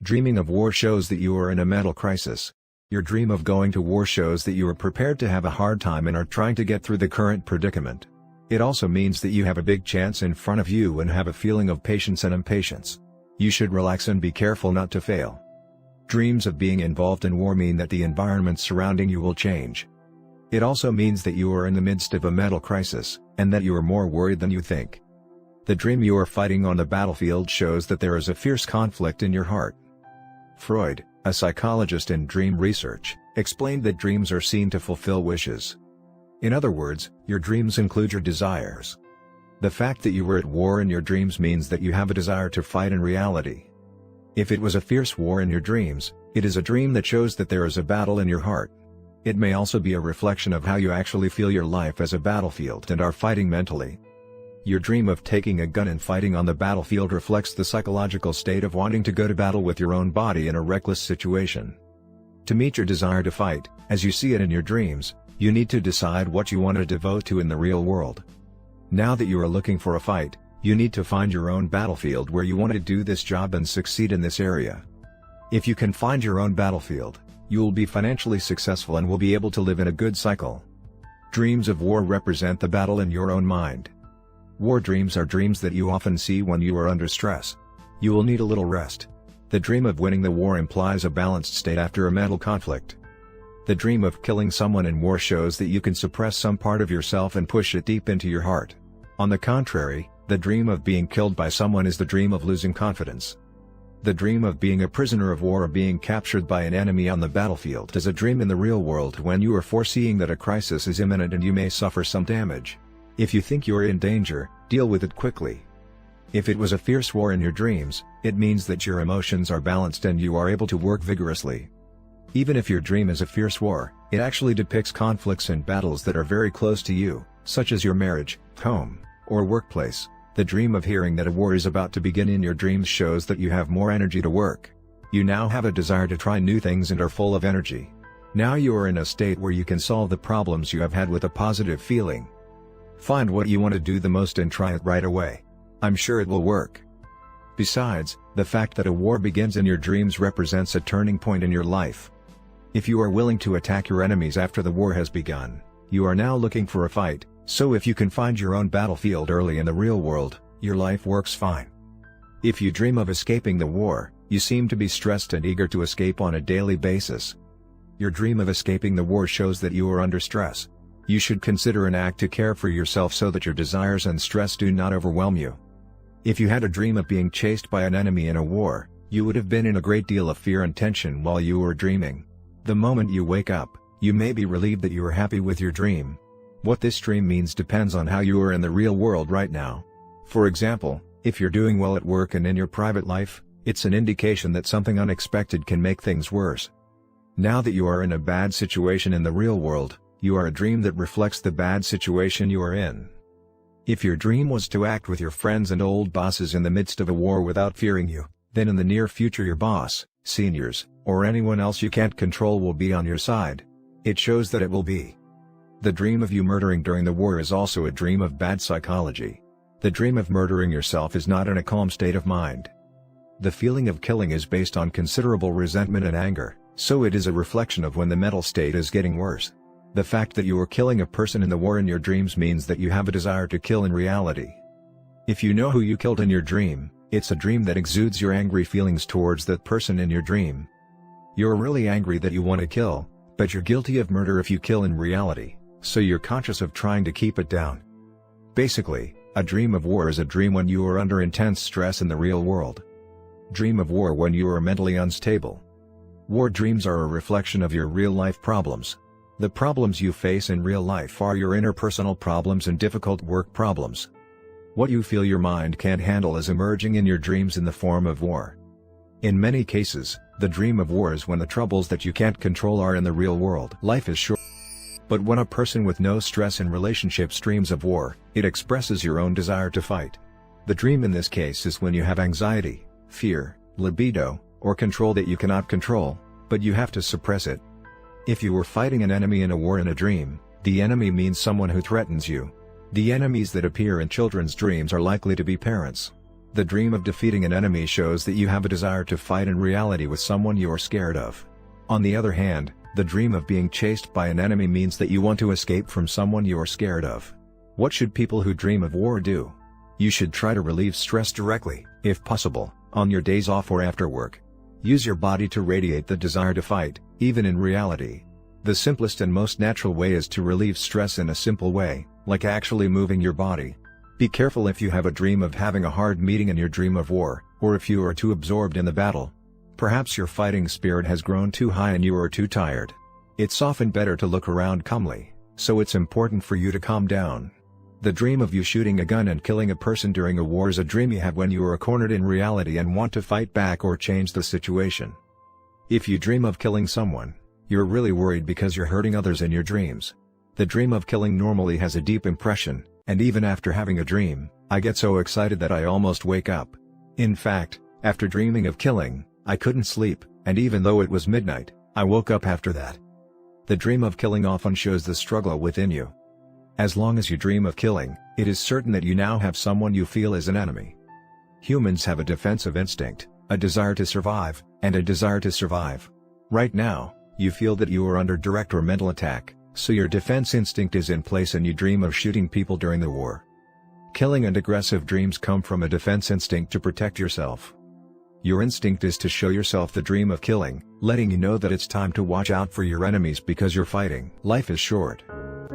Dreaming of war shows that you are in a mental crisis. Your dream of going to war shows that you are prepared to have a hard time and are trying to get through the current predicament. It also means that you have a big chance in front of you and have a feeling of patience and impatience. You should relax and be careful not to fail. Dreams of being involved in war mean that the environment surrounding you will change. It also means that you are in the midst of a mental crisis, and that you are more worried than you think. The dream you are fighting on the battlefield shows that there is a fierce conflict in your heart. Freud, a psychologist in dream research, explained that dreams are seen to fulfill wishes. In other words, your dreams include your desires. The fact that you were at war in your dreams means that you have a desire to fight in reality. If it was a fierce war in your dreams, it is a dream that shows that there is a battle in your heart. It may also be a reflection of how you actually feel your life as a battlefield and are fighting mentally. Your dream of taking a gun and fighting on the battlefield reflects the psychological state of wanting to go to battle with your own body in a reckless situation. To meet your desire to fight, as you see it in your dreams, you need to decide what you want to devote to in the real world. Now that you are looking for a fight, you need to find your own battlefield where you want to do this job and succeed in this area. If you can find your own battlefield, you will be financially successful and will be able to live in a good cycle. Dreams of war represent the battle in your own mind. War dreams are dreams that you often see when you are under stress. You will need a little rest. The dream of winning the war implies a balanced state after a mental conflict. The dream of killing someone in war shows that you can suppress some part of yourself and push it deep into your heart. On the contrary, the dream of being killed by someone is the dream of losing confidence. The dream of being a prisoner of war or being captured by an enemy on the battlefield is a dream in the real world when you are foreseeing that a crisis is imminent and you may suffer some damage. If you think you are in danger, deal with it quickly. If it was a fierce war in your dreams, it means that your emotions are balanced and you are able to work vigorously. Even if your dream is a fierce war, it actually depicts conflicts and battles that are very close to you, such as your marriage, home, or workplace. The dream of hearing that a war is about to begin in your dreams shows that you have more energy to work. You now have a desire to try new things and are full of energy. Now you are in a state where you can solve the problems you have had with a positive feeling. Find what you want to do the most and try it right away. I'm sure it will work. Besides, the fact that a war begins in your dreams represents a turning point in your life. If you are willing to attack your enemies after the war has begun, you are now looking for a fight, so if you can find your own battlefield early in the real world, your life works fine. If you dream of escaping the war, you seem to be stressed and eager to escape on a daily basis. Your dream of escaping the war shows that you are under stress. You should consider an act to care for yourself so that your desires and stress do not overwhelm you. If you had a dream of being chased by an enemy in a war, you would have been in a great deal of fear and tension while you were dreaming. The moment you wake up, you may be relieved that you are happy with your dream. What this dream means depends on how you are in the real world right now. For example, if you're doing well at work and in your private life, it's an indication that something unexpected can make things worse. Now that you are in a bad situation in the real world, you are a dream that reflects the bad situation you are in. If your dream was to act with your friends and old bosses in the midst of a war without fearing you, then in the near future your boss, seniors, or anyone else you can't control will be on your side. It shows that it will be. The dream of you murdering during the war is also a dream of bad psychology. The dream of murdering yourself is not in a calm state of mind. The feeling of killing is based on considerable resentment and anger, so it is a reflection of when the mental state is getting worse. The fact that you are killing a person in the war in your dreams means that you have a desire to kill in reality. If you know who you killed in your dream, it's a dream that exudes your angry feelings towards that person in your dream. You're really angry that you want to kill, but you're guilty of murder if you kill in reality, so you're conscious of trying to keep it down. Basically, a dream of war is a dream when you are under intense stress in the real world. Dream of war when you are mentally unstable. War dreams are a reflection of your real-life problems. The problems you face in real life are your interpersonal problems and difficult work problems. What you feel your mind can't handle is emerging in your dreams in the form of war. In many cases, the dream of war is when the troubles that you can't control are in the real world. Life is short. But when a person with no stress in relationships dreams of war, it expresses your own desire to fight. The dream in this case is when you have anxiety, fear, libido, or control that you cannot control, but you have to suppress it. If you were fighting an enemy in a war in a dream, the enemy means someone who threatens you. The enemies that appear in children's dreams are likely to be parents. The dream of defeating an enemy shows that you have a desire to fight in reality with someone you're scared of. On the other hand, the dream of being chased by an enemy means that you want to escape from someone you're scared of. What should people who dream of war do? You should try to relieve stress directly, if possible, on your days off or after work. Use your body to radiate the desire to fight, even in reality. The simplest and most natural way is to relieve stress in a simple way, like actually moving your body. Be careful if you have a dream of having a hard meeting in your dream of war, or if you are too absorbed in the battle. Perhaps your fighting spirit has grown too high and you are too tired. It's often better to look around calmly, so it's important for you to calm down. The dream of you shooting a gun and killing a person during a war is a dream you have when you are cornered in reality and want to fight back or change the situation. If you dream of killing someone, you're really worried because you're hurting others in your dreams. The dream of killing normally has a deep impression, and even after having a dream, I get so excited that I almost wake up. In fact, after dreaming of killing, I couldn't sleep, and even though it was midnight, I woke up after that. The dream of killing often shows the struggle within you. As long as you dream of killing, it is certain that you now have someone you feel is an enemy. Humans have a defensive instinct, a desire to survive, and a desire to survive. Right now, you feel that you are under direct or mental attack, so your defense instinct is in place and you dream of shooting people during the war. Killing and aggressive dreams come from a defense instinct to protect yourself. Your instinct is to show yourself the dream of killing, letting you know that it's time to watch out for your enemies because you're fighting. Life is short.